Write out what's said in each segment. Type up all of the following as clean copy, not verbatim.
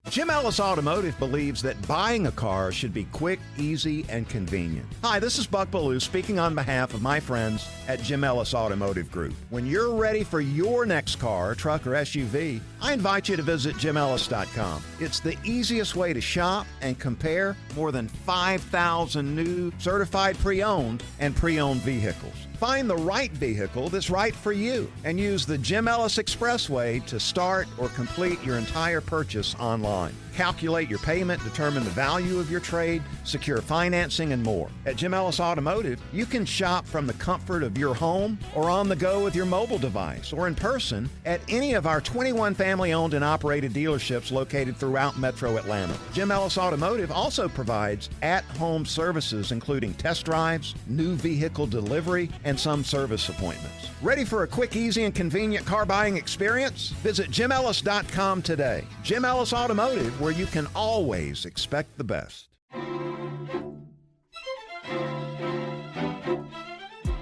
Jim Ellis Automotive believes that buying a car should be quick, easy, and convenient. Hi, this is Buck Ballou speaking on behalf of my friends at Jim Ellis Automotive Group. When you're ready for your next car, truck, or SUV, I invite you to visit jimellis.com. It's the easiest way to shop and compare more than 5,000 new certified pre-owned and pre-owned vehicles. Find the right vehicle that's right for you and use the Jim Ellis Expressway to start or complete your entire purchase online. Calculate your payment, determine the value of your trade, secure financing, and more. At Jim Ellis Automotive, you can shop from the comfort of your home or on the go with your mobile device or in person at any of our 21 family-owned and operated dealerships located throughout Metro Atlanta. Jim Ellis Automotive also provides at-home services including test drives, new vehicle delivery, and some service appointments. Ready for a quick, easy, and convenient car buying experience? Visit jimellis.com today. Jim Ellis Automotive, where you can always expect the best.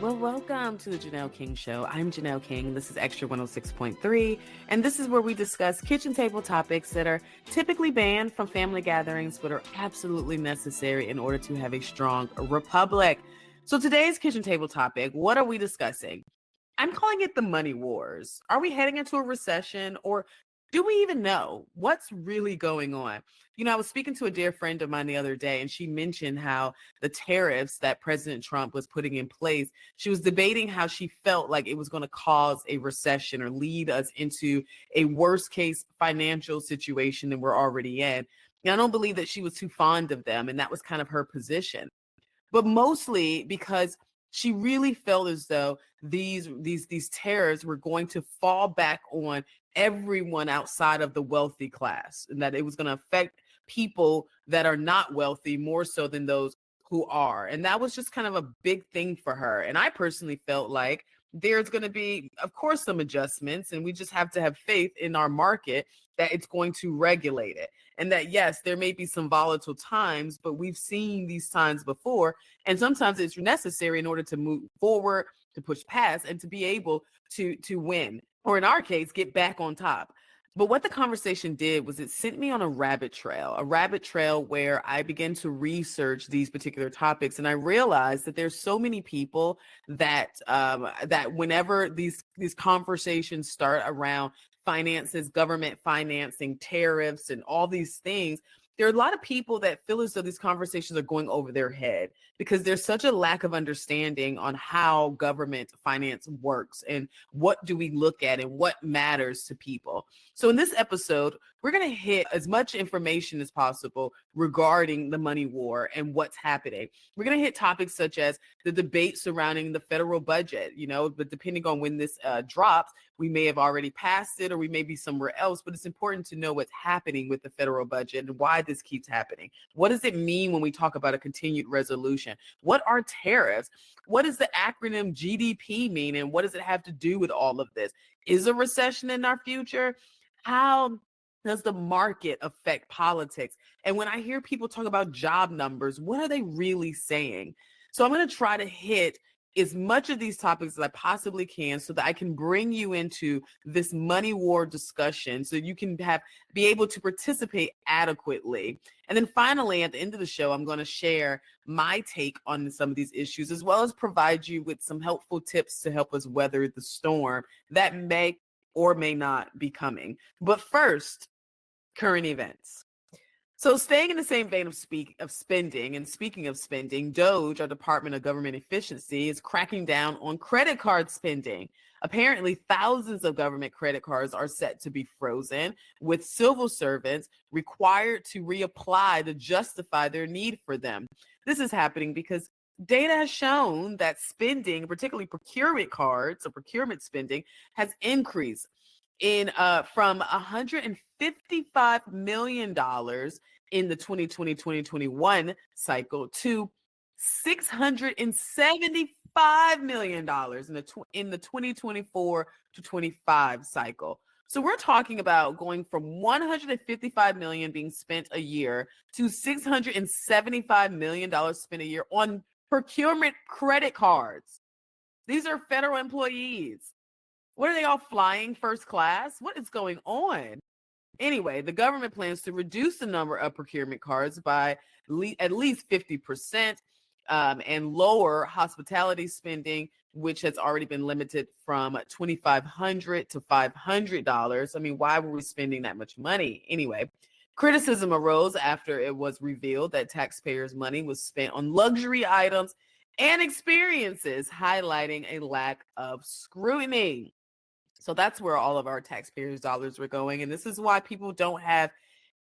Well, welcome to the Janelle King Show. I'm Janelle King. This is Extra 106.3, and this is where we discuss kitchen table topics that are typically banned from family gatherings, but are absolutely necessary in order to have a strong republic. So today's kitchen table topic, what are we discussing? I'm calling it the money wars. Are we heading into a recession, or do we even know what's really going on? You know, I was speaking to a dear friend of mine the other day, and she mentioned how the tariffs that President Trump was putting in place, she was debating how she felt like it was going to cause a recession or lead us into a worst case financial situation than we're already in. And I don't believe that she was too fond of them, and that was kind of her position. But mostly because she really felt as though these tariffs were going to fall back on everyone outside of the wealthy class, and that it was going to affect people that are not wealthy more so than those who are. And that was just kind of a big thing for her. And I personally felt like there's going to be, of course, some adjustments, and we just have to have faith in our market that it's going to regulate it. And that, yes, there may be some volatile times, but we've seen these times before. And sometimes it's necessary in order to move forward, to push past, and to be able to win, or in our case, get back on top. But what the conversation did was it sent me on a rabbit trail where I began to research these particular topics. And I realized that there's so many people that whenever these conversations start around finances, government financing, tariffs, and all these things, there are a lot of people that feel as though these conversations are going over their head because there's such a lack of understanding on how government finance works and what do we look at and what matters to people. So in this episode, we're going to hit as much information as possible regarding the money war and what's happening. We're going to hit topics such as the debate surrounding the federal budget, but depending on when this drops, we may have already passed it or we may be somewhere else, but it's important to know what's happening with the federal budget and why this keeps happening. What does it mean when we talk about a continued resolution? What are tariffs? What does the acronym GDP mean? And what does it have to do with all of this? Is a recession in our future? How does the market affect politics? And when I hear people talk about job numbers, what are they really saying? So I'm going to try to hit as much of these topics as I possibly can so that I can bring you into this money war discussion so you can be able to participate adequately. And then finally, at the end of the show, I'm going to share my take on some of these issues, as well as provide you with some helpful tips to help us weather the storm that may or may not be coming. But first, current events. So staying in the same vein of spending, and speaking of spending, DOGE, our Department of Government Efficiency, is cracking down on credit card spending. Apparently, thousands of government credit cards are set to be frozen, with civil servants required to reapply to justify their need for them. This is happening because data has shown that spending, particularly procurement cards or procurement spending, has increased from $155 million in the 2020-2021 cycle to $675 million in the 2024 to 25 cycle. So we're talking about going from $155 million being spent a year to $675 million spent a year on procurement credit cards. These are federal employees. What are they all flying first class? What is going on? Anyway, the government plans to reduce the number of procurement cards by at least 50%, and lower hospitality spending, which has already been limited from $2,500 to $500. I mean, why were we spending that much money? Anyway, criticism arose after it was revealed that taxpayers' money was spent on luxury items and experiences, highlighting a lack of scrutiny. So that's where all of our taxpayers' dollars were going. And this is why people don't have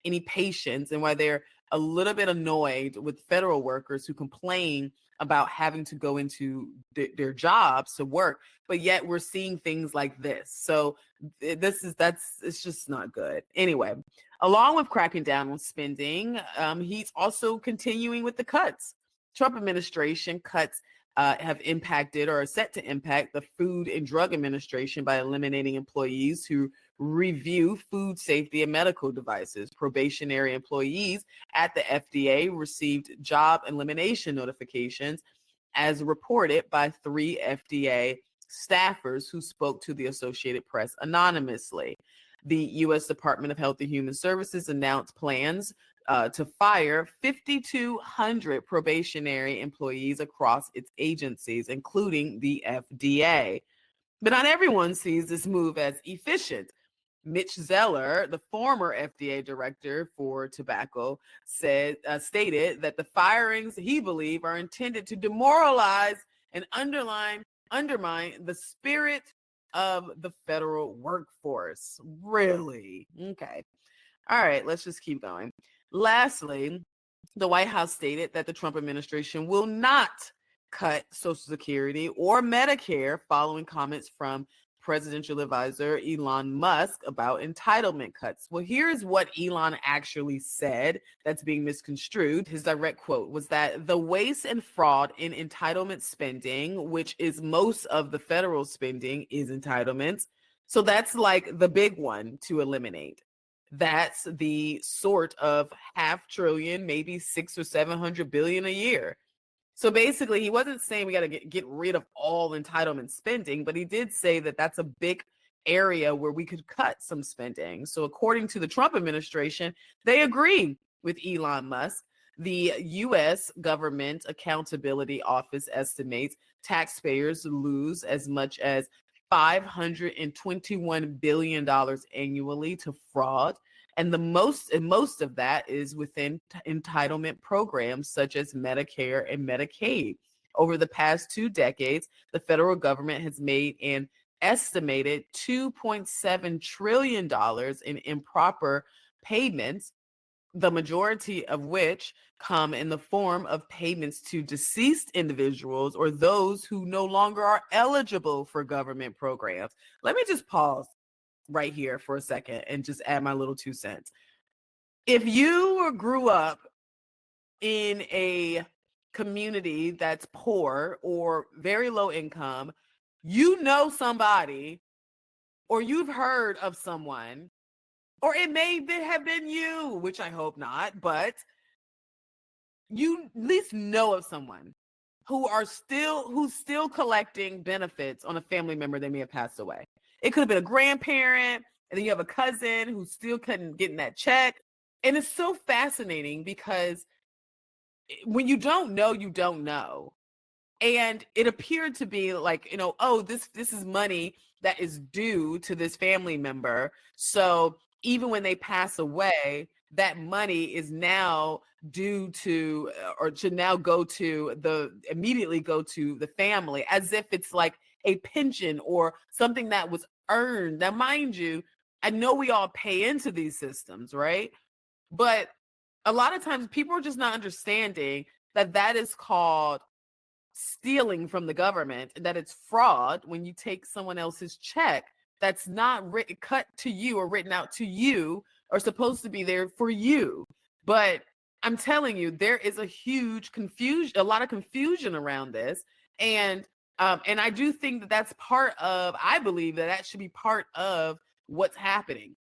any patience and why they're a little bit annoyed with federal workers who complain about having to go into their jobs to work, but yet we're seeing things like this. So it's just not good. Anyway, along with cracking down on spending, he's also continuing with the cuts. Trump administration cuts have impacted or are set to impact the Food and Drug Administration by eliminating employees who review food safety and medical devices. Probationary employees at the FDA received job elimination notifications, as reported by 3 FDA staffers who spoke to the Associated Press anonymously. The U.S. Department of Health and Human Services announced plans to fire 5,200 probationary employees across its agencies, including the FDA. But not everyone sees this move as efficient. Mitch Zeller, the former FDA director for tobacco, stated that the firings, he believes, are intended to demoralize and undermine the spirit of the federal workforce. Really? Okay. All right, let's just keep going. Lastly, the White House stated that the Trump administration will not cut Social Security or Medicare following comments from presidential advisor Elon Musk about entitlement cuts. Well, here's what Elon actually said that's being misconstrued. His direct quote was that the waste and fraud in entitlement spending, which is most of the federal spending, is entitlements. So that's like the big one to eliminate. That's the sort of $500 billion, maybe 600 or 700 billion a year. So basically, he wasn't saying we got to get rid of all entitlement spending, but he did say that that's a big area where we could cut some spending. So according to the Trump administration, they agree with Elon Musk. The U.S. Government Accountability Office estimates taxpayers lose as much as $521 billion annually to fraud. And most of that is within entitlement programs such as Medicare and Medicaid. Over the past 2 decades, the federal government has made an estimated $2.7 trillion in improper payments, the majority of which come in the form of payments to deceased individuals or those who no longer are eligible for government programs. Let me just pause right here for a second and just add my little 2 cents. If you grew up in a community that's poor or very low income, you know somebody, or you've heard of someone, or it may have been you, which I hope not, but you at least know of someone who's still collecting benefits on a family member that may have passed away. It could have been a grandparent, and then you have a cousin who still couldn't get in that check. And it's so fascinating because when you don't know, you don't know. And it appeared to be like, oh, this is money that is due to this family member. So even when they pass away, that money is now due to, or should now immediately go to the family, as if it's like a pension or something that was earned. Now, mind you, I know we all pay into these systems, right? But a lot of times people are just not understanding that is called stealing from the government, and that it's fraud when you take someone else's check that's not cut to you or written out to you or supposed to be there for you. But I'm telling you, there is a lot of confusion around this. And I do think that's I believe that should be part of what's happening.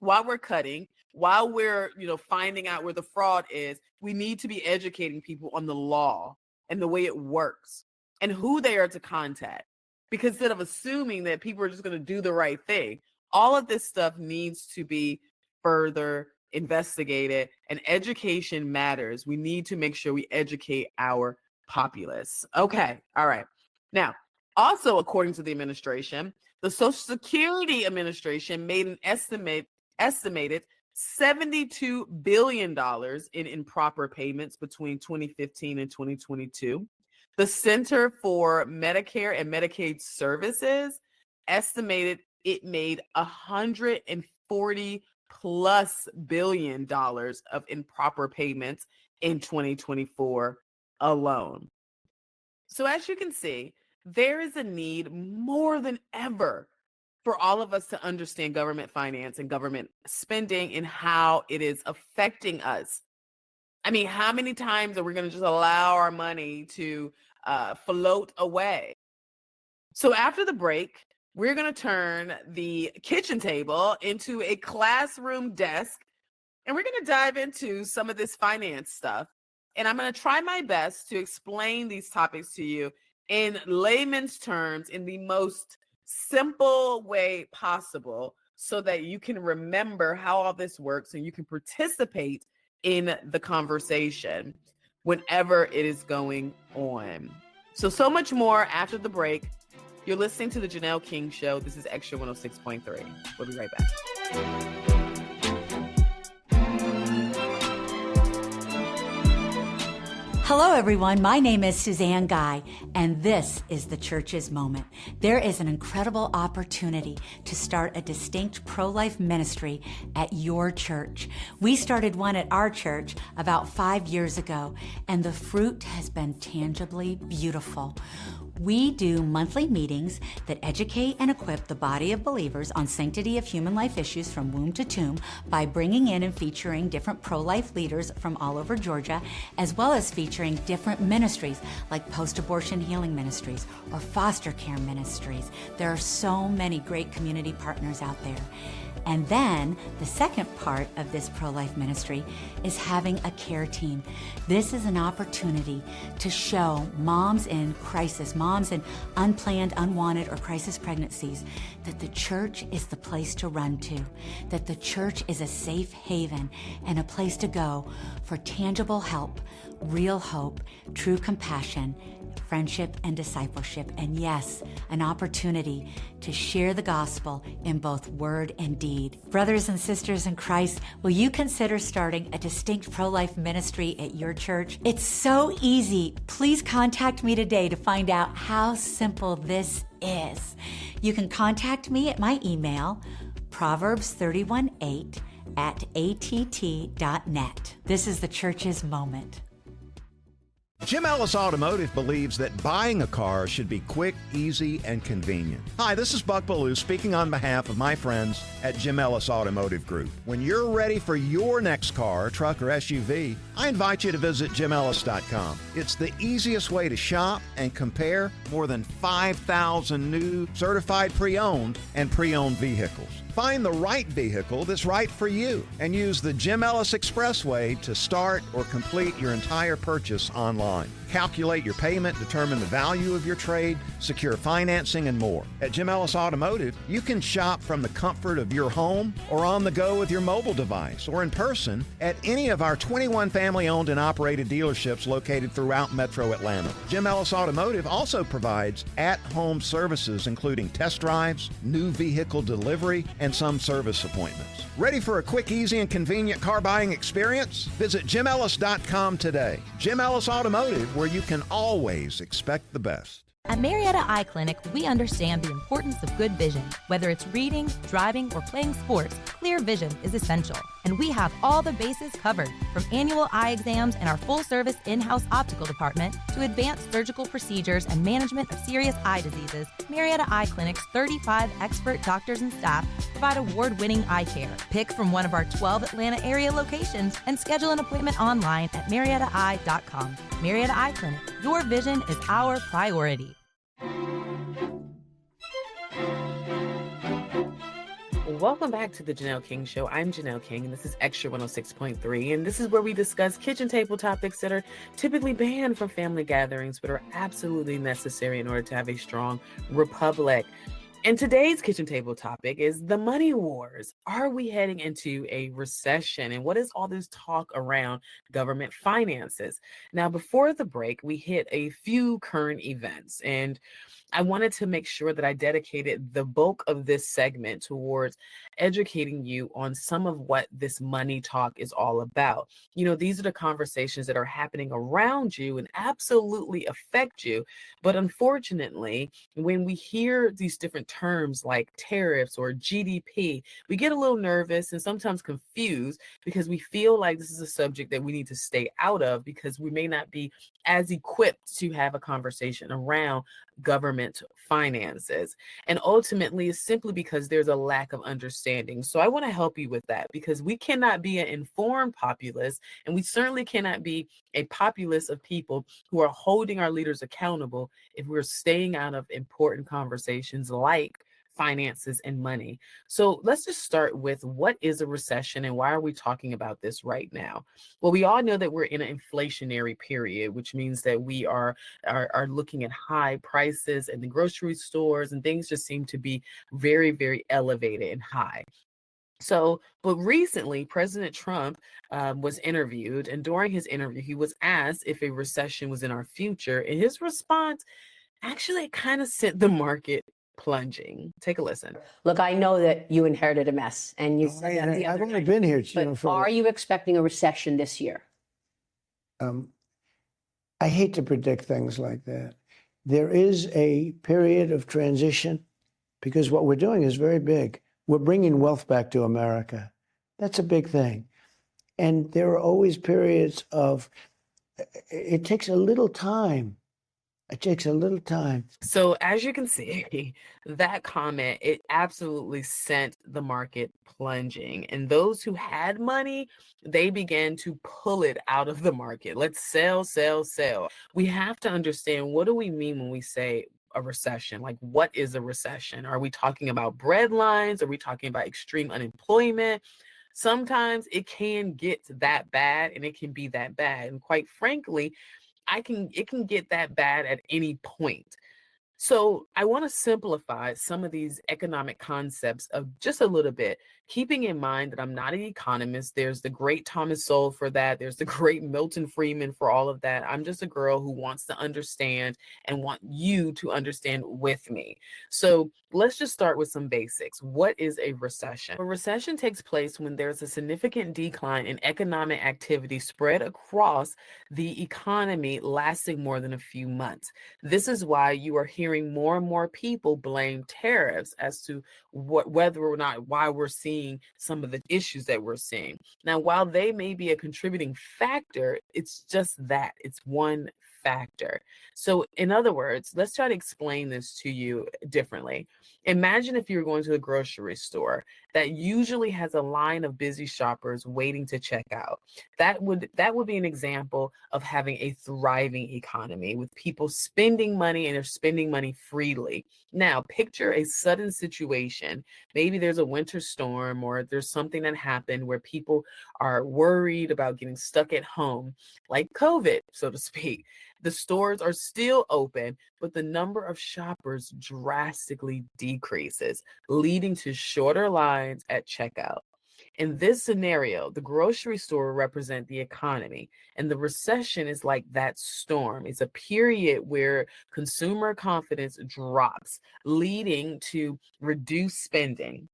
While we're cutting, while we're, finding out where the fraud is, we need to be educating people on the law and the way it works and who they are to contact. Because instead of assuming that people are just going to do the right thing, all of this stuff needs to be further investigated, and education matters. We need to make sure we educate our populace. Okay, all right. Now, also according to the administration, the Social Security Administration made an estimated $72 billion in improper payments between 2015 and 2022. The Center for Medicare and Medicaid Services estimated it made $140 plus billion of improper payments in 2024 alone. So as you can see, there is a need more than ever for all of us to understand government finance and government spending and how it is affecting us. I mean, how many times are we going to just allow our money to float away? So after the break, we're going to turn the kitchen table into a classroom desk, and we're going to dive into some of this finance stuff. And I'm going to try my best to explain these topics to you in layman's terms in the most simple way possible so that you can remember how all this works and you can participate in the conversation whenever it is going on. So much more after the break. You're listening to the Janelle King Show. This is Extra 106.3. We'll be right back. Hello, everyone. My name is Suzanne Guy, and this is the Church's Moment. There is an incredible opportunity to start a distinct pro-life ministry at your church. We started one at our church about 5 years ago, and the fruit has been tangibly beautiful. We do monthly meetings that educate and equip the body of believers on sanctity of human life issues from womb to tomb by bringing in and featuring different pro-life leaders from all over Georgia, as well as featuring different ministries like post-abortion healing ministries or foster care ministries. There are so many great community partners out there. And then the second part of this pro-life ministry is having a care team. This is an opportunity to show moms in crisis, moms in unplanned, unwanted, or crisis pregnancies, that the church is the place to run to, that the church is a safe haven and a place to go for tangible help, real hope, true compassion, friendship, and discipleship, and yes, an opportunity to share the gospel in both word and deed. Brothers and sisters in Christ, will you consider starting a distinct pro-life ministry at your church? It's so easy. Please contact me today to find out how simple this is. You can contact me at my email, proverbs318@att.net. This is the Church's Moment. Jim Ellis Automotive believes that buying a car should be quick, easy, and convenient. Hi, this is Buck Ballou speaking on behalf of my friends at Jim Ellis Automotive Group. When you're ready for your next car, truck, or SUV, I invite you to visit jimellis.com. It's the easiest way to shop and compare more than 5,000 new certified pre-owned and pre-owned vehicles. Find the right vehicle that's right for you and use the Jim Ellis Expressway to start or complete your entire purchase online. Calculate your payment, determine the value of your trade, secure financing, and more. At Jim Ellis Automotive, you can shop from the comfort of your home or on the go with your mobile device or in person at any of our 21 family-owned and operated dealerships located throughout Metro Atlanta. Jim Ellis Automotive also provides at-home services including test drives, new vehicle delivery, and some service appointments. Ready for a quick, easy, and convenient car buying experience? Visit jimellis.com today. Jim Ellis Automotive, where you can always expect the best. At Marietta Eye Clinic, we understand the importance of good vision. Whether it's reading, driving, or playing sports, clear vision is essential. And we have all the bases covered, from annual eye exams and our full-service in-house optical department to advanced surgical procedures and management of serious eye diseases. Marietta Eye Clinic's 35 expert doctors and staff provide award-winning eye care. Pick from one of our 12 Atlanta area locations and schedule an appointment online at mariettaeye.com. Marietta Eye Clinic, your vision is our priority. Welcome back to the Janelle King Show. I'm Janelle King, and this is Extra 106.3, and this is where we discuss kitchen table topics that are typically banned from family gatherings, but are absolutely necessary in order to have a strong republic. And today's kitchen table topic is the money wars. Are we heading into a recession? And what is all this talk around government finances? Now, before the break, we hit a few current events, and I wanted to make sure that I dedicated the bulk of this segment towards educating you on some of what this money talk is all about. These are the conversations that are happening around you and absolutely affect you. But unfortunately, when we hear these different terms like tariffs or GDP, we get a little nervous and sometimes confused because we feel like this is a subject that we need to stay out of because we may not be as equipped to have a conversation around government finances. And ultimately, it's simply because there's a lack of understanding. So I want to help you with that because we cannot be an informed populace, and we certainly cannot be a populace of people who are holding our leaders accountable if we're staying out of important conversations like finances and money. So let's just start with what is a recession and why are we talking about this right now? Well, we all know that we're in an inflationary period, which means that we are looking at high prices in the grocery stores and things just seem to be very, very elevated and high. So, but recently, President Trump was interviewed, and during his interview, he was asked if a recession was in our future. And his response actually kind of sent the market plunging. Take a listen. Look, I know that you inherited a mess, and you said that the I've other only night. been here, But for are you expecting a recession this year? I hate to predict things like that. There is a period of transition because what we're doing is very big. We're bringing wealth back to America. That's a big thing. And there are always periods of, it takes a little time. It takes a little time. So as you can see, that comment, it absolutely sent the market plunging. And those who had money, they began to pull it out of the market. Let's sell, sell, sell. We have to understand, what do we mean when we say a recession? Like, what is a recession? Are we talking about bread lines? Are we talking about extreme unemployment? Sometimes it can get that bad, and it can be that bad. And quite frankly, it can get that bad at any point. So I want to simplify some of these economic concepts of just a little bit, keeping in mind that I'm not an economist. There's the great Thomas Sowell for that. There's the great Milton Friedman for all of that. I'm just a girl who wants to understand and want you to understand with me. So let's just start with some basics. What is a recession? A recession takes place when there's a significant decline in economic activity spread across the economy lasting more than a few months. This is why you are hearing more and more people blame tariffs as to whether or not why we're seeing some of the issues that we're seeing. Now, while they may be a contributing factor, it's just that it's one factor. So in other words, let's try to explain this to you differently. Imagine if you were going to the grocery store that usually has a line of busy shoppers waiting to check out. That would be an example of having a thriving economy with people spending money, and they're spending money freely. Now, picture a sudden situation. Maybe there's a winter storm or there's something that happened where people are worried about getting stuck at home, like COVID, so to speak. The stores are still open, but the number of shoppers drastically decreases, leading to shorter lines at checkout. In this scenario, the grocery store represent the economy, and the recession is like that storm. It's a period where consumer confidence drops, leading to reduced spending.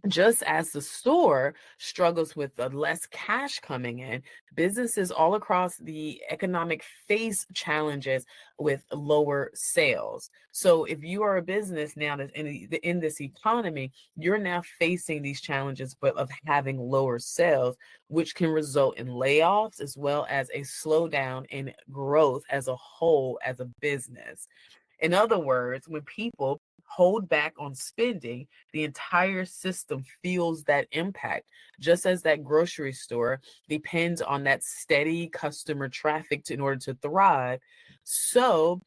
Just as the store struggles with the less cash coming in, businesses all across the economic face challenges with lower sales. So if you are a business now that's in this economy, you're now facing these challenges but of having lower sales, which can result in layoffs as well as a slowdown in growth as a whole as a business. In other words, when people hold back on spending, the entire system feels that impact, just as that grocery store depends on that steady customer traffic in order to thrive. So,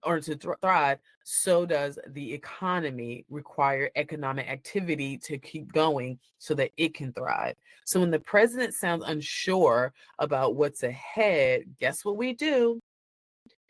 thrive, so does the economy require economic activity to keep going so that it can thrive. So when the president sounds unsure about what's ahead, guess what we do?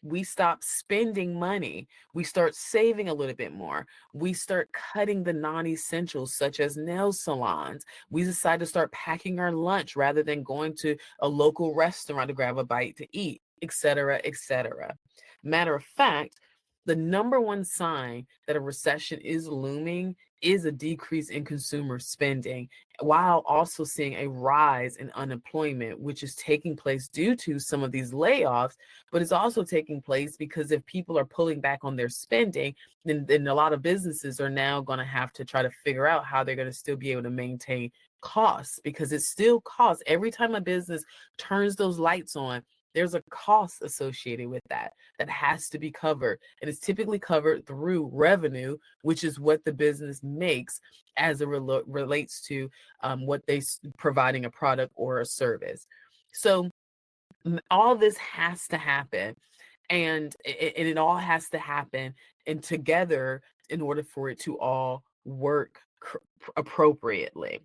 we stop spending money. We start saving a little bit more. We start cutting the non-essentials such as nail salons. We decide to start packing our lunch rather than going to a local restaurant to grab a bite to eat, et cetera, et cetera. Matter of fact, the number one sign that a recession is looming is a decrease in consumer spending, while also seeing a rise in unemployment, which is taking place due to some of these layoffs, but it's also taking place because if people are pulling back on their spending, then a lot of businesses are now going to have to try to figure out how they're going to still be able to maintain costs, because it still costs. Every time a business turns those lights on, there's a cost associated with that has to be covered. And it's typically covered through revenue, which is what the business makes as it relates to what they providing a product or a service. So all this has to happen, and it all has to happen and together in order for it to all work appropriately.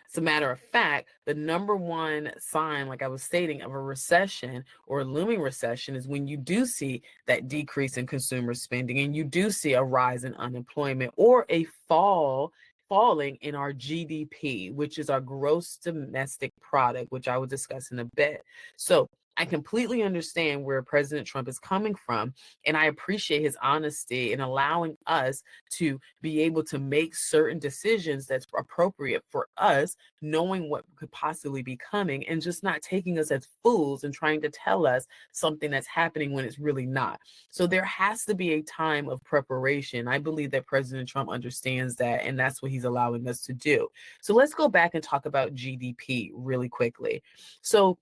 As a matter of fact, the number one sign, like I was stating, of a recession or a looming recession is when you do see that decrease in consumer spending and you do see a rise in unemployment or a falling in our GDP, which is our gross domestic product, which I will discuss in a bit. So I completely understand where President Trump is coming from, and I appreciate his honesty in allowing us to be able to make certain decisions that's appropriate for us, knowing what could possibly be coming, and just not taking us as fools and trying to tell us something that's happening when it's really not. So there has to be a time of preparation. I believe that President Trump understands that, and that's what he's allowing us to do. So let's go back and talk about GDP really quickly. So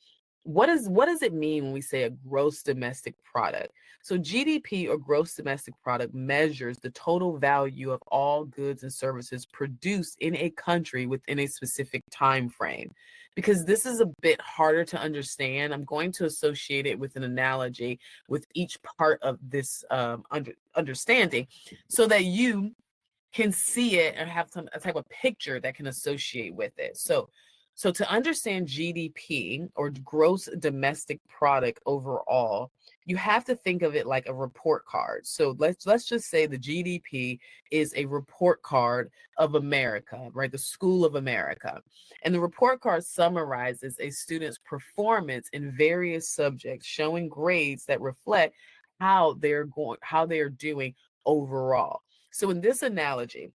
what does it mean when we say a gross domestic product? So GDP, or gross domestic product, measures the total value of all goods and services produced in a country within a specific time frame. Because this is a bit harder to understand, I'm going to associate it with an analogy with each part of this understanding so that you can see it and have a type of picture that can associate with it. So to understand GDP, or gross domestic product overall, you have to think of it like a report card. So let's just say the GDP is a report card of America, right? The School of America. And the report card summarizes a student's performance in various subjects, showing grades that reflect how they are doing overall. So in this analogy,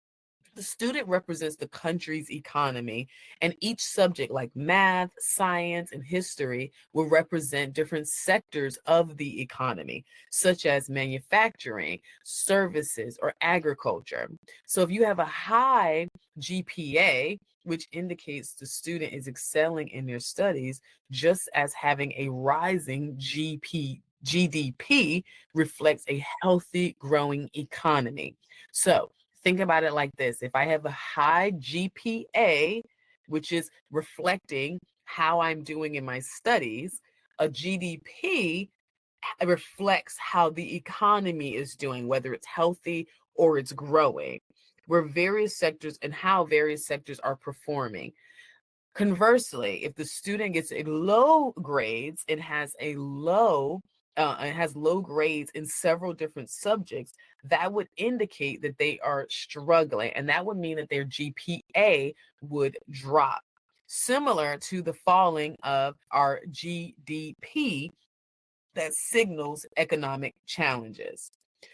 the student represents the country's economy, and each subject, like math, science, and history, will represent different sectors of the economy, such as manufacturing, services, or agriculture. So if you have a high GPA, which indicates the student is excelling in their studies, just as having a rising GDP reflects a healthy, growing economy. So think about it like this. If I have a high GPA, which is reflecting how I'm doing in my studies, a GDP reflects how the economy is doing, whether it's healthy or it's growing, where various sectors and how various sectors are performing. Conversely, if the student gets a low grades, it has low grades in several different subjects, that would indicate that they are struggling, and that would mean that their GPA would drop. Similar to the falling of our GDP, that signals economic challenges.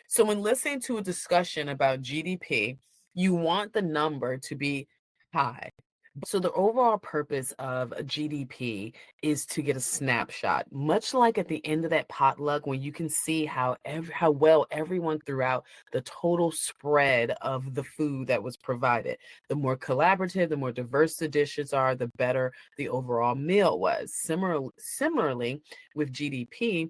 So when listening to a discussion about GDP, you want the number to be high. So the overall purpose of a GDP is to get a snapshot, much like at the end of that potluck when you can see how well everyone throughout the total spread of the food that was provided. The more collaborative, the more diverse the dishes are, the better the overall meal was. Similarly, with GDP,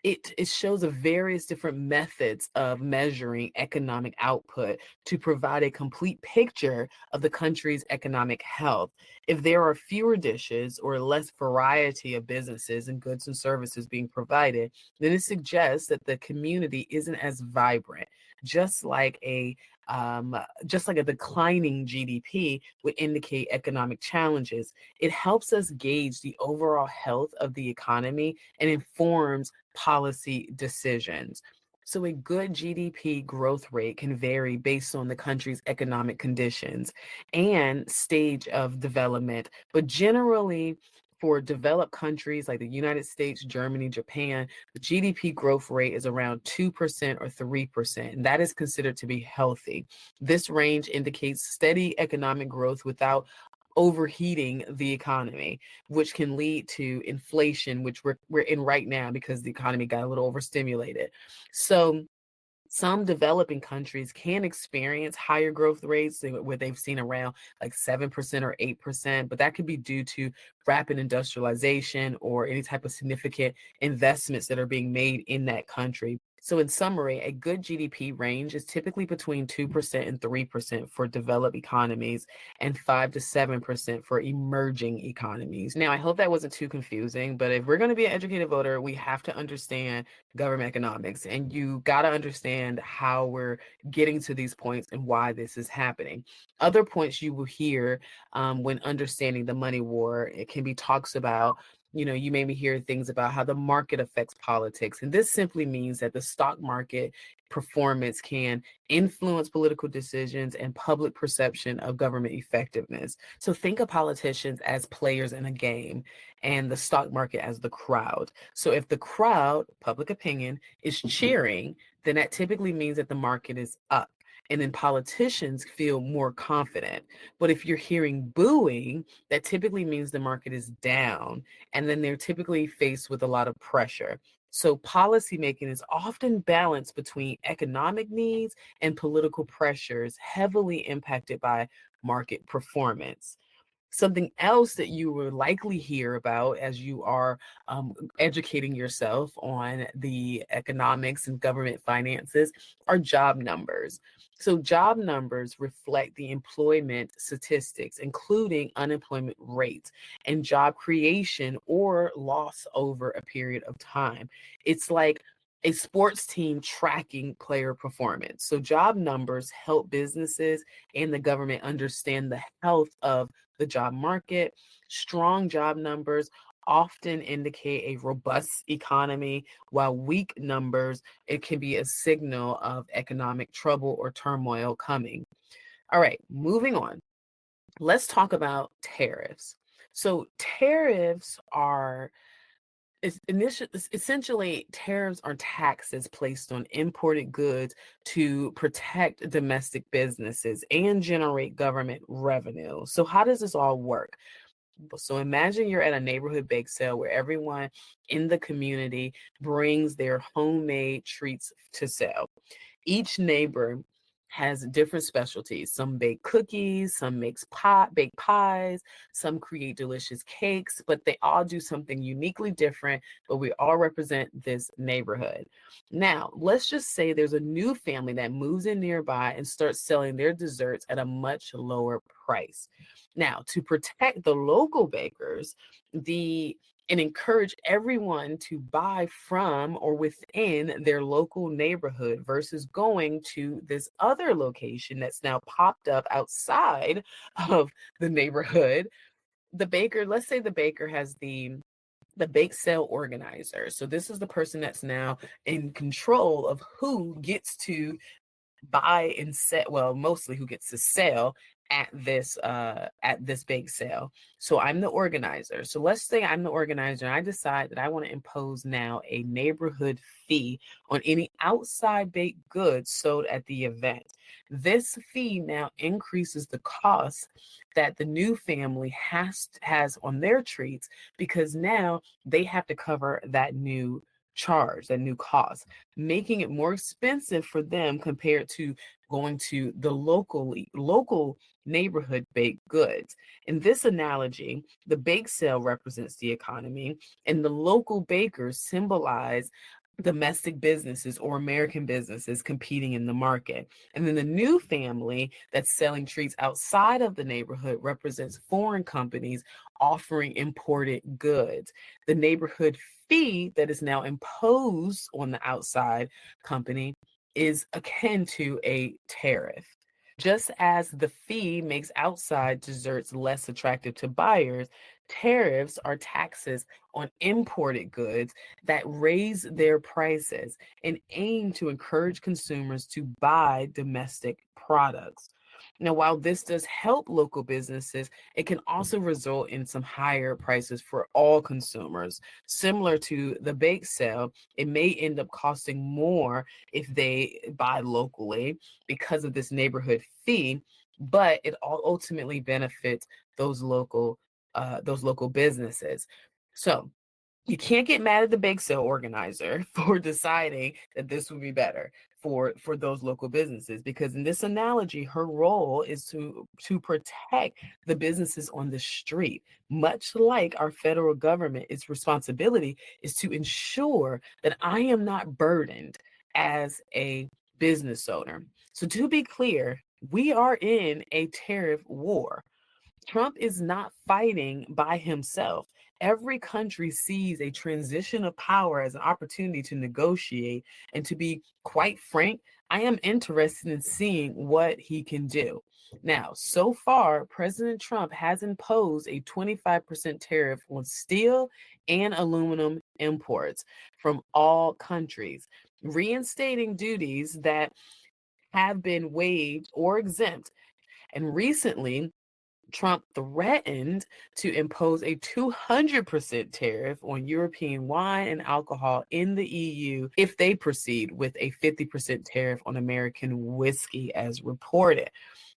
it shows a various different methods of measuring economic output to provide a complete picture of the country's economic health. If there are fewer dishes or less variety of businesses and goods and services being provided, then it suggests that the community isn't as vibrant, just like a just like a declining GDP would indicate economic challenges. It helps us gauge the overall health of the economy and informs policy decisions. So, a good GDP growth rate can vary based on the country's economic conditions and stage of development, but generally, for developed countries like the United States, Germany, Japan, the GDP growth rate is around 2% or 3%, and that is considered to be healthy. This range indicates steady economic growth without overheating the economy, which can lead to inflation, which we're in right now because the economy got a little overstimulated. So some developing countries can experience higher growth rates where they've seen around like 7% or 8%, but that could be due to rapid industrialization or any type of significant investments that are being made in that country. So, in summary, a good GDP range is typically between 2% and 3% for developed economies and 5 to 7% for emerging economies. Now, I hope that wasn't too confusing, but if we're going to be an educated voter, we have to understand government economics, and you got to understand how we're getting to these points and why this is happening. Other points you will hear when understanding the money war, it can be talks about, you maybe hear things about how the market affects politics. And this simply means that the stock market performance can influence political decisions and public perception of government effectiveness. So think of politicians as players in a game and the stock market as the crowd. So if the crowd, public opinion, is cheering, then that typically means that the market is up. And then politicians feel more confident. But if you're hearing booing, that typically means the market is down. And then they're typically faced with a lot of pressure. So policymaking is often balanced between economic needs and political pressures, heavily impacted by market performance. Something else that you will likely hear about as you are educating yourself on the economics and government finances are job numbers. So, job numbers reflect the employment statistics, including unemployment rates and job creation or loss over a period of time. It's like a sports team tracking player performance. So, job numbers help businesses and the government understand the health of the job market. Strong job numbers often indicate a robust economy, while weak numbers, it can be a signal of economic trouble or turmoil coming. All right, moving on. Let's talk about tariffs. So tariffs are essentially, tariffs are taxes placed on imported goods to protect domestic businesses and generate government revenue. So how does this all work? So imagine you're at a neighborhood bake sale where everyone in the community brings their homemade treats to sell. Each neighbor has different specialties. Some bake cookies, some bake pies, some create delicious cakes, but they all do something uniquely different, but we all represent this neighborhood. Now, let's just say there's a new family that moves in nearby and starts selling their desserts at a much lower price. Now, to protect the local bakers, and encourage everyone to buy from or within their local neighborhood versus going to this other location that's now popped up outside of the neighborhood. The baker, let's say the baker has the bake sale organizer. So this is the person that's now in control of who gets to buy and sell, well, mostly who gets to sell at this bake sale. So I'm the organizer. So let's say I'm the organizer and I decide that I want to impose now a neighborhood fee on any outside baked goods sold at the event. This fee now increases the cost that the new family has on their treats because now they have to cover that new charge, that new cost, making it more expensive for them compared to going to the local neighborhood baked goods. In this analogy, the bake sale represents the economy, and the local bakers symbolize domestic businesses or American businesses competing in the market. And then the new family that's selling treats outside of the neighborhood represents foreign companies offering imported goods. The neighborhood fee that is now imposed on the outside company is akin to a tariff. Just as the fee makes outside desserts less attractive to buyers, tariffs are taxes on imported goods that raise their prices and aim to encourage consumers to buy domestic products. Now, while this does help local businesses, it can also result in some higher prices for all consumers. Similar to the bake sale, it may end up costing more if they buy locally because of this neighborhood fee, but it all ultimately benefits those local businesses. So you can't get mad at the bake sale organizer for deciding that this would be better for those local businesses, because in this analogy her role is to protect the businesses on the street, much like our federal government. Its responsibility is to ensure that I am not burdened as a business owner. So to be clear, we are in a tariff war. Trump is not fighting by himself. Every country sees a transition of power as an opportunity to negotiate. And to be quite frank, I am interested in seeing what he can do. Now, so far, President Trump has imposed a 25% tariff on steel and aluminum imports from all countries, reinstating duties that have been waived or exempt. And recently, Trump threatened to impose a 200% tariff on European wine and alcohol in the EU if they proceed with a 50% tariff on American whiskey, as reported.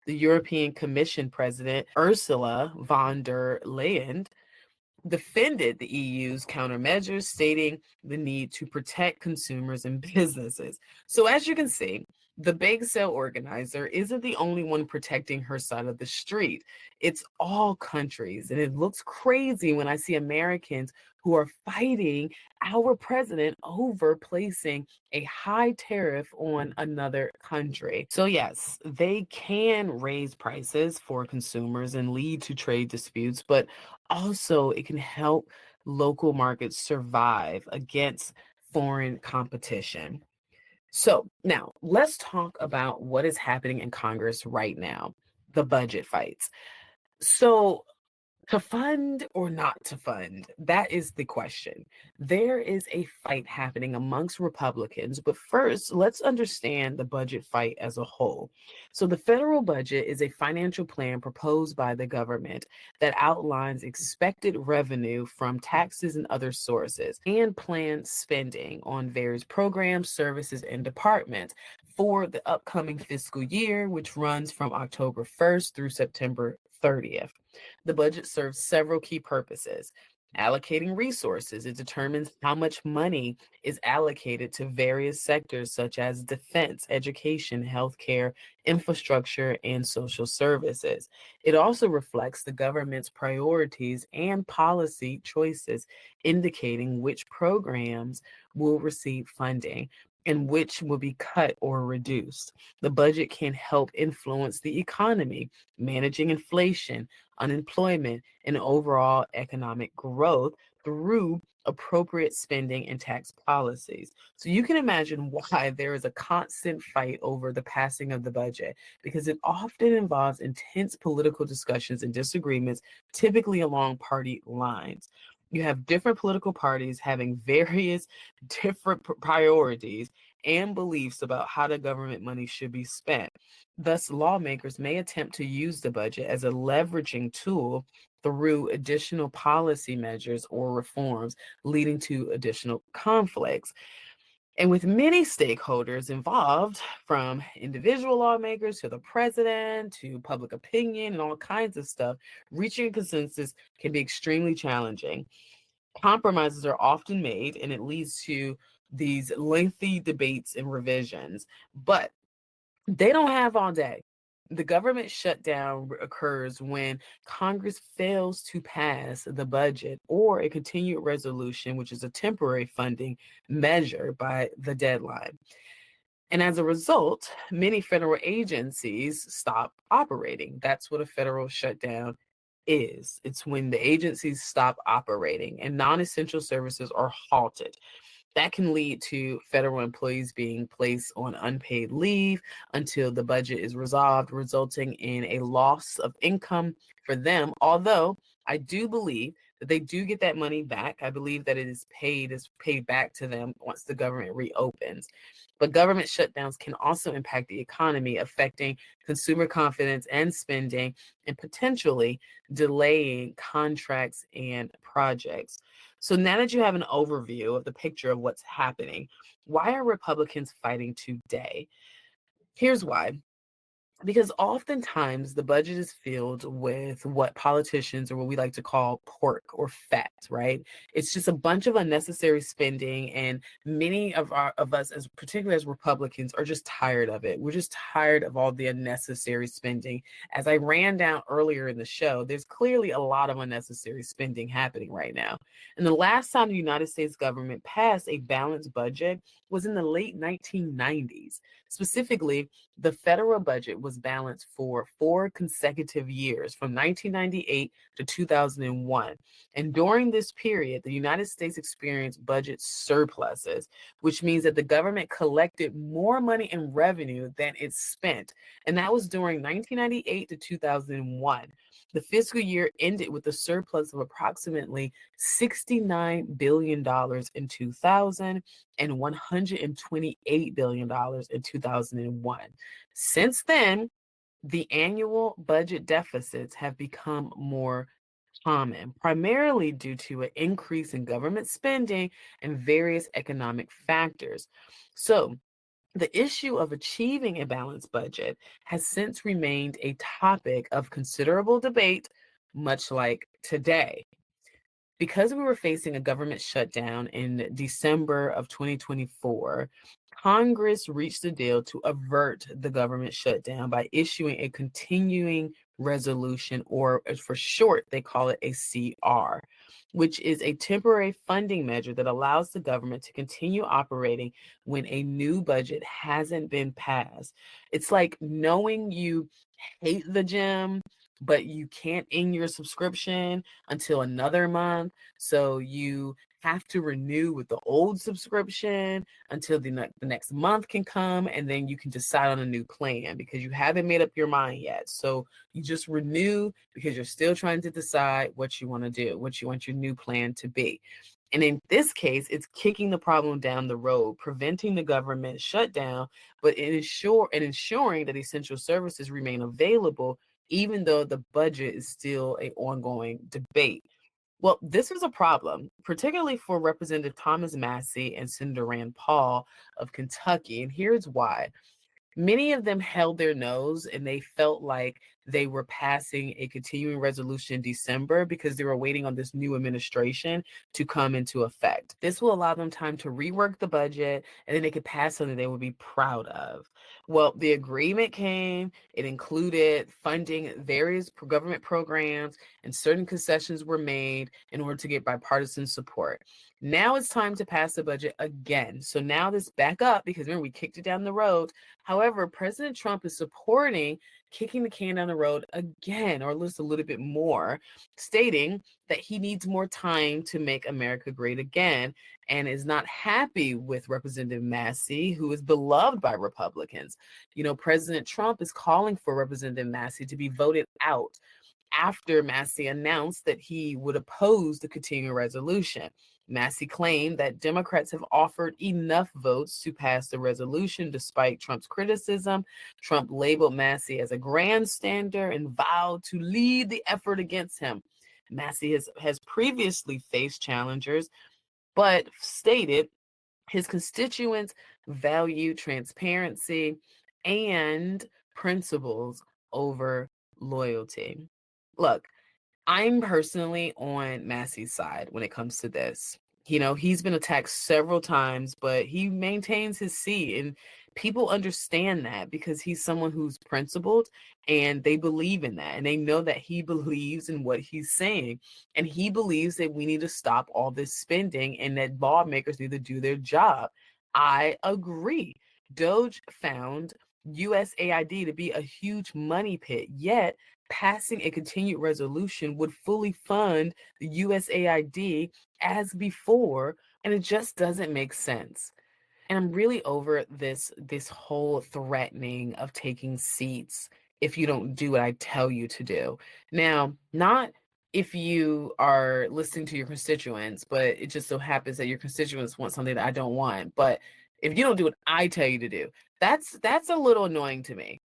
The European Commission President Ursula von der Leyen defended the EU's countermeasures, stating the need to protect consumers and businesses. So, as you can see, the bake sale organizer isn't the only one protecting her side of the street. It's all countries. And it looks crazy when I see Americans who are fighting our president over placing a high tariff on another country. So, yes, they can raise prices for consumers and lead to trade disputes, but also it can help local markets survive against foreign competition. So now let's talk about what is happening in Congress right now, the budget fights. So, to fund or not to fund? That is the question. There is a fight happening amongst Republicans, but first, let's understand the budget fight as a whole. So, the federal budget is a financial plan proposed by the government that outlines expected revenue from taxes and other sources and planned spending on various programs, services, and departments for the upcoming fiscal year, which runs from October 1st through September 30th. The budget serves several key purposes. Allocating resources, it determines how much money is allocated to various sectors such as defense, education, healthcare, infrastructure, and social services. It also reflects the government's priorities and policy choices, indicating which programs will receive funding and which will be cut or reduced. The budget can help influence the economy, managing inflation, unemployment, and overall economic growth through appropriate spending and tax policies. So you can imagine why there is a constant fight over the passing of the budget, because it often involves intense political discussions and disagreements, typically along party lines. You have different political parties having various different priorities and beliefs about how the government money should be spent. Thus, lawmakers may attempt to use the budget as a leveraging tool through additional policy measures or reforms, leading to additional conflicts. And with many stakeholders involved, from individual lawmakers to the president to public opinion and all kinds of stuff, reaching a consensus can be extremely challenging. Compromises are often made, and it leads to these lengthy debates and revisions. But they don't have all day. The government shutdown occurs when Congress fails to pass the budget or a continued resolution, which is a temporary funding measure, by the deadline. And as a result, many federal agencies stop operating. That's what a federal shutdown is. It's when the agencies stop operating and non essential services are halted. That can lead to federal employees being placed on unpaid leave until the budget is resolved, resulting in a loss of income for them. Although I do believe that they do get that money back. I believe that it is paid back to them once the government reopens. But government shutdowns can also impact the economy, affecting consumer confidence and spending, and potentially delaying contracts and projects. So now that you have an overview of the picture of what's happening, why are Republicans fighting today? Here's why. Because oftentimes the budget is filled with what politicians, or what we like to call pork or fat, right? It's just a bunch of unnecessary spending, and many of us, as particularly as Republicans, are just tired of it. We're just tired of all the unnecessary spending. As I ran down earlier in the show, there's clearly a lot of unnecessary spending happening right now. And the last time the United States government passed a balanced budget was in the late 1990s. Specifically, the federal budget was balanced for 4 consecutive years from 1998 to 2001. And during this period, the United States experienced budget surpluses, which means that the government collected more money in revenue than it spent. And that was during 1998 to 2001. The fiscal year ended with a surplus of approximately $69 billion in 2000 and $128 billion in 2001. Since then, the annual budget deficits have become more common, primarily due to an increase in government spending and various economic factors. So, the issue of achieving a balanced budget has since remained a topic of considerable debate, much like today. Because we were facing a government shutdown in December of 2024, Congress reached a deal to avert the government shutdown by issuing a continuing resolution, or for short, they call it a CR, which is a temporary funding measure that allows the government to continue operating when a new budget hasn't been passed. It's like knowing you hate the gym, but you can't end your subscription until another month. So you have to renew with the old subscription until the next month can come, and then you can decide on a new plan because you haven't made up your mind yet. So you just renew because you're still trying to decide what you want to do, what you want your new plan to be. And in this case, it's kicking the problem down the road, preventing the government shutdown, but ensuring that essential services remain available, even though the budget is still an ongoing debate. Well, this is a problem, particularly for Representative Thomas Massey and Senator Rand Paul of Kentucky. And here's why. Many of them held their nose and they felt like they were passing a continuing resolution in December because they were waiting on this new administration to come into effect. This will allow them time to rework the budget, and then they could pass something they would be proud of. Well, the agreement came, it included funding various government programs, and certain concessions were made in order to get bipartisan support. Now it's time to pass the budget again. So now this back up because remember, we kicked it down the road. However, President Trump is supporting kicking the can down the road again, or at least a little bit more, stating that he needs more time to make America great again, and is not happy with Representative Massey, who is beloved by Republicans. You know, President Trump is calling for Representative Massey to be voted out after Massey announced that he would oppose the continuing resolution. Massey claimed that Democrats have offered enough votes to pass the resolution despite Trump's criticism. Trump labeled Massey as a grandstander and vowed to lead the effort against him. Massey has previously faced challengers, but stated his constituents value transparency and principles over loyalty. Look, I'm personally on Massey's side when it comes to this. You know, he's been attacked several times, but he maintains his seat. And people understand that because he's someone who's principled and they believe in that. And they know that he believes in what he's saying. And he believes that we need to stop all this spending and that lawmakers need to do their job. I agree. Doge found USAID to be a huge money pit, yet passing a continued resolution would fully fund the USAID as before, and it just doesn't make sense. And I'm really over this whole threatening of taking seats if you don't do what I tell you to do. Now, not if you are listening to your constituents, but it just so happens that your constituents want something that I don't want. But if you don't do what I tell you to do, that's a little annoying to me.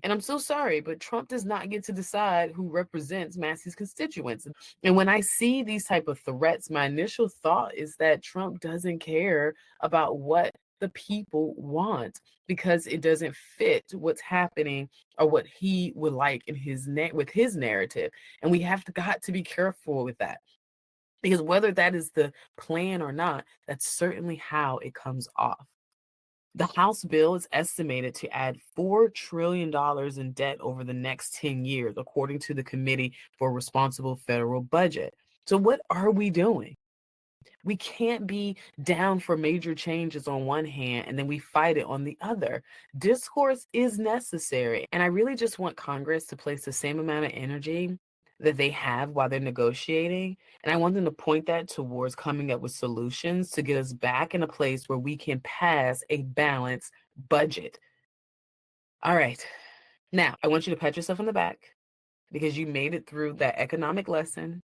And I'm so sorry, but Trump does not get to decide who represents Massey's constituents. And when I see these type of threats, my initial thought is that Trump doesn't care about what the people want because it doesn't fit what's happening or what he would like in with his narrative. And we got to be careful with that. Because whether that is the plan or not, that's certainly how it comes off. The House bill is estimated to add $4 trillion in debt over the next 10 years, according to the Committee for Responsible Federal Budget. So what are we doing? We can't be down for major changes on one hand and then we fight it on the other. Discourse is necessary. And I really just want Congress to place the same amount of energy that they have while they're negotiating. And I want them to point that towards coming up with solutions to get us back in a place where we can pass a balanced budget. All right. Now, I want you to pat yourself on the back because you made it through that economic lesson.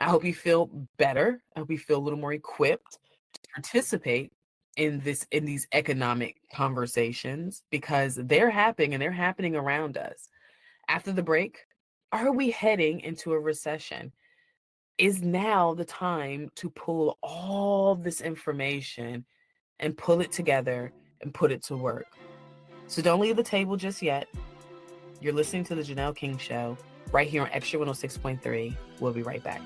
I hope you feel better. I hope you feel a little more equipped to participate in these economic conversations because they're happening and they're happening around us. After the break, are we heading into a recession? Is now the time to pull all this information and pull it together and put it to work? So don't leave the table just yet. You're listening to the Janelle King Show right here on Extra 106.3. We'll be right back.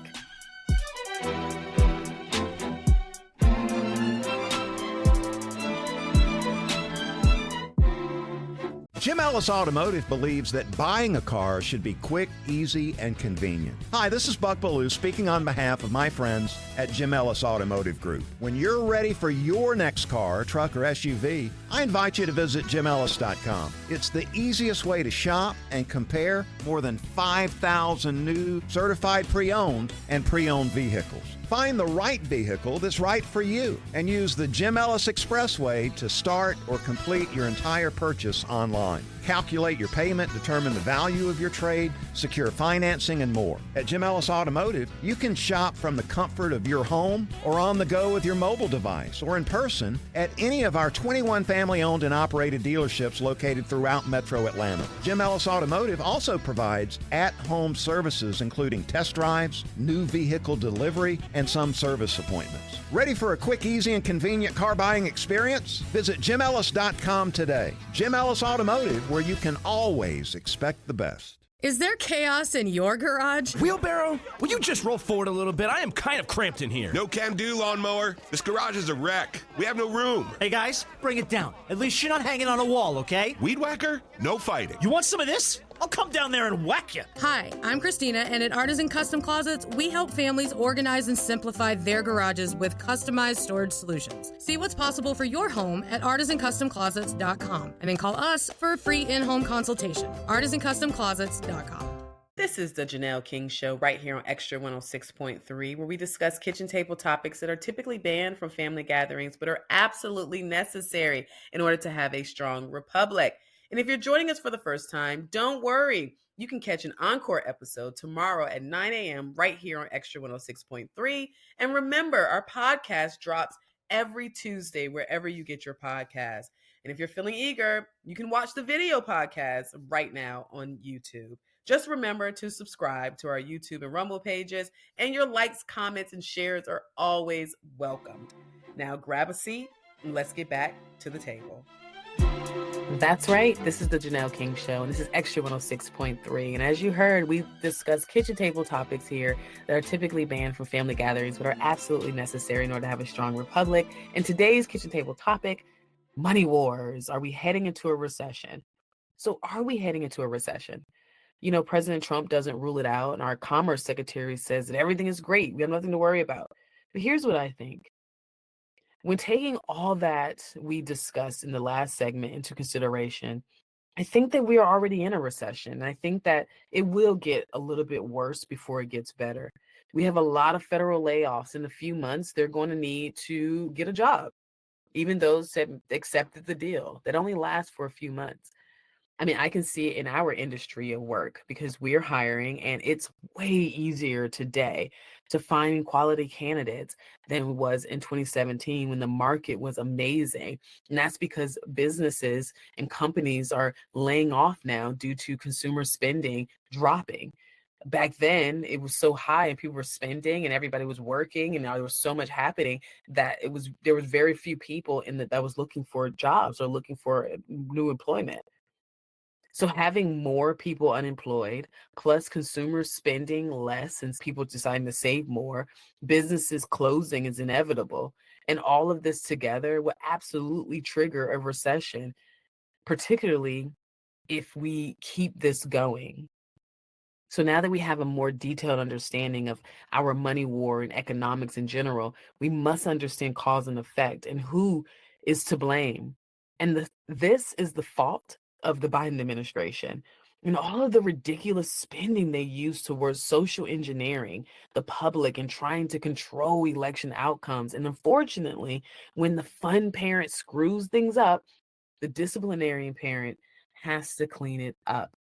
Jim Ellis Automotive believes that buying a car should be quick, easy, and convenient. Hi, this is Buck Ballou speaking on behalf of my friends at Jim Ellis Automotive Group. When you're ready for your next car, truck, or SUV, I invite you to visit jimellis.com. It's the easiest way to shop and compare more than 5,000 new certified pre-owned and pre-owned vehicles. Find the right vehicle that's right for you and use the Jim Ellis Expressway to start or complete your entire purchase online. Calculate your payment, determine the value of your trade, secure financing, and more. At Jim Ellis Automotive, you can shop from the comfort of your home or on the go with your mobile device or in person at any of our 21 family-owned and operated dealerships located throughout Metro Atlanta. Jim Ellis Automotive also provides at-home services including test drives, new vehicle delivery, and some service appointments. Ready for a quick, easy, and convenient car buying experience? Visit jimellis.com today. Jim Ellis Automotive, where you can always expect the best. Is there chaos in your garage? Wheelbarrow, will you just roll forward a little bit? I am kind of cramped in here. No can-do, lawnmower. This garage is a wreck. We have no room. Hey guys, bring it down. At least you're not hanging on a wall, okay? Weed whacker? No fighting. You want some of this? I'll come down there and whack you. Hi, I'm Christina, and at Artisan Custom Closets, we help families organize and simplify their garages with customized storage solutions. See what's possible for your home at artisancustomclosets.com, and then call us for a free in-home consultation. artisancustomclosets.com. This is the Janelle King Show right here on Extra 106.3, where we discuss kitchen table topics that are typically banned from family gatherings, but are absolutely necessary in order to have a strong republic. And if you're joining us for the first time, don't worry. You can catch an encore episode tomorrow at 9 a.m. right here on Extra 106.3. And remember, our podcast drops every Tuesday wherever you get your podcast. And if you're feeling eager, you can watch the video podcast right now on YouTube. Just remember to subscribe to our YouTube and Rumble pages, and your likes, comments, and shares are always welcomed. Now grab a seat and let's get back to the table. That's right. This is the Janelle King Show, and this is Extra 106.3. And as you heard, we discuss kitchen table topics here that are typically banned from family gatherings, but are absolutely necessary in order to have a strong republic. And today's kitchen table topic, money wars. Are we heading into a recession? So are we heading into a recession? You know, President Trump doesn't rule it out, and our Commerce Secretary says that everything is great. We have nothing to worry about. But here's what I think. When taking all that we discussed in the last segment into consideration, I think that we are already in a recession. And I think that it will get a little bit worse before it gets better. We have a lot of federal layoffs. In a few months, they're going to need to get a job, even those that accepted the deal. That only lasts for a few months. I mean, I can see it in our industry of work because we're hiring, and it's way easier today to find quality candidates than it was in 2017 when the market was amazing. And that's because businesses and companies are laying off now due to consumer spending dropping. Back then, it was so high and people were spending and everybody was working, and now there was so much happening that there was very few people that was looking for jobs or looking for new employment. So having more people unemployed, plus consumers spending less and people deciding to save more, businesses closing is inevitable. And all of this together will absolutely trigger a recession, particularly if we keep this going. So now that we have a more detailed understanding of our money war and economics in general, we must understand cause and effect and who is to blame. And this is the fault of the Biden administration. And all of the ridiculous spending they use towards social engineering the public and trying to control election outcomes. And unfortunately, when the fun parent screws things up, the disciplinarian parent has to clean it up.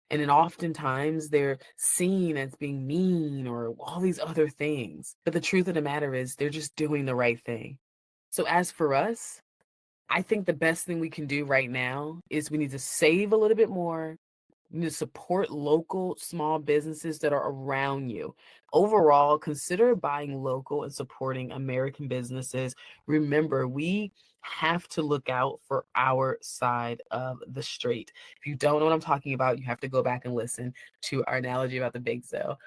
And then oftentimes they're seen as being mean or all these other things. But the truth of the matter is they're just doing the right thing. So as for us, I think the best thing we can do right now is we need to save a little bit more. You need to support local small businesses that are around you. Overall, consider buying local and supporting American businesses. Remember, we have to look out for our side of the street. If you don't know what I'm talking about, you have to go back and listen to our analogy about the bake sale.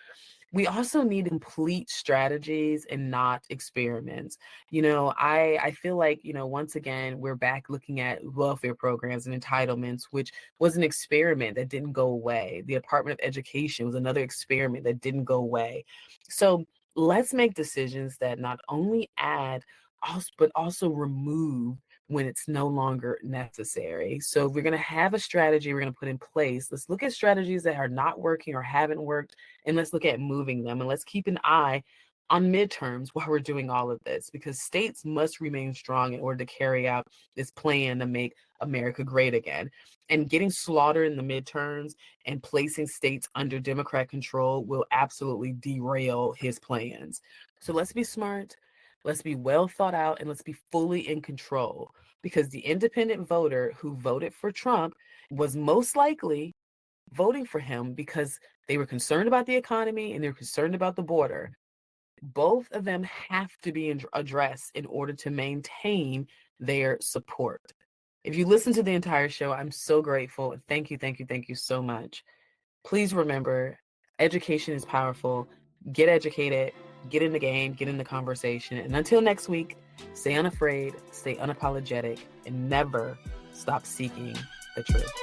We also need complete strategies and not experiments. I feel like, once again, we're back looking at welfare programs and entitlements, which was an experiment that didn't go away. The Department of Education was another experiment that didn't go away. So let's make decisions that not only add, but also remove when it's no longer necessary. So if we're going to have a strategy we're going to put in place, let's look at strategies that are not working or haven't worked, and let's look at moving them. And let's keep an eye on midterms while we're doing all of this, because states must remain strong in order to carry out this plan to make America great again. And getting slaughtered in the midterms and placing states under Democrat control will absolutely derail his plans. So let's be smart. Let's be well thought out, and let's be fully in control, because the independent voter who voted for Trump was most likely voting for him because they were concerned about the economy and they're concerned about the border. Both of them have to be addressed in order to maintain their support. If you listen to the entire show, I'm so grateful. Thank you, thank you, thank you so much. Please remember, education is powerful. Get educated, get in the game, get in the conversation. And until next week, stay unafraid, stay unapologetic, and never stop seeking the truth.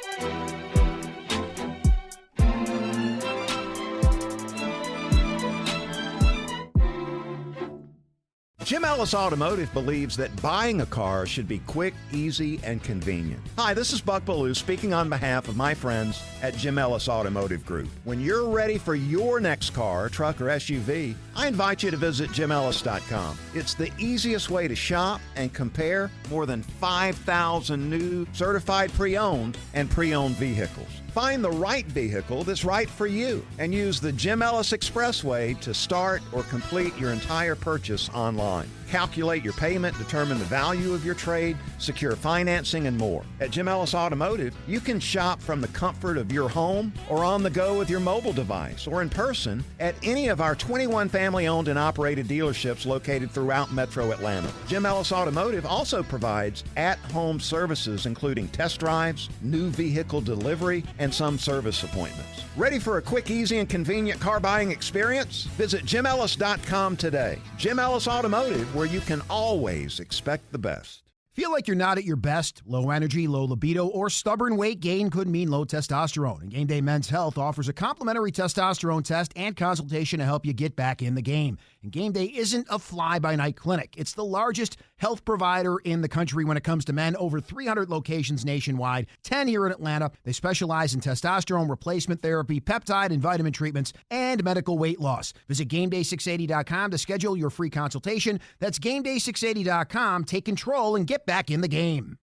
Jim Ellis Automotive believes that buying a car should be quick, easy, and convenient. Hi, this is Buck Ballou speaking on behalf of my friends at Jim Ellis Automotive Group. When you're ready for your next car, truck, or SUV, I invite you to visit jimellis.com. It's the easiest way to shop and compare more than 5,000 new certified pre-owned and pre-owned vehicles. Find the right vehicle that's right for you and use the Jim Ellis Expressway to start or complete your entire purchase online. Calculate your payment, determine the value of your trade, secure financing, and more. At Jim Ellis Automotive, you can shop from the comfort of your home or on the go with your mobile device or in person at any of our 21 family-owned and operated dealerships located throughout Metro Atlanta. Jim Ellis Automotive also provides at-home services including test drives, new vehicle delivery, and some service appointments. Ready for a quick, easy, and convenient car buying experience? Visit jimellis.com today. Jim Ellis Automotive, where you can always expect the best. Feel like you're not at your best? Low energy, low libido, or stubborn weight gain could mean low testosterone. And Game Day Men's Health offers a complimentary testosterone test and consultation to help you get back in the game. And Game Day isn't a fly-by-night clinic. It's the largest health provider in the country when it comes to men. Over 300 locations nationwide, 10 here in Atlanta. They specialize in testosterone replacement therapy, peptide and vitamin treatments, and medical weight loss. Visit GameDay680.com to schedule your free consultation. That's GameDay680.com. Take control and get back in the game.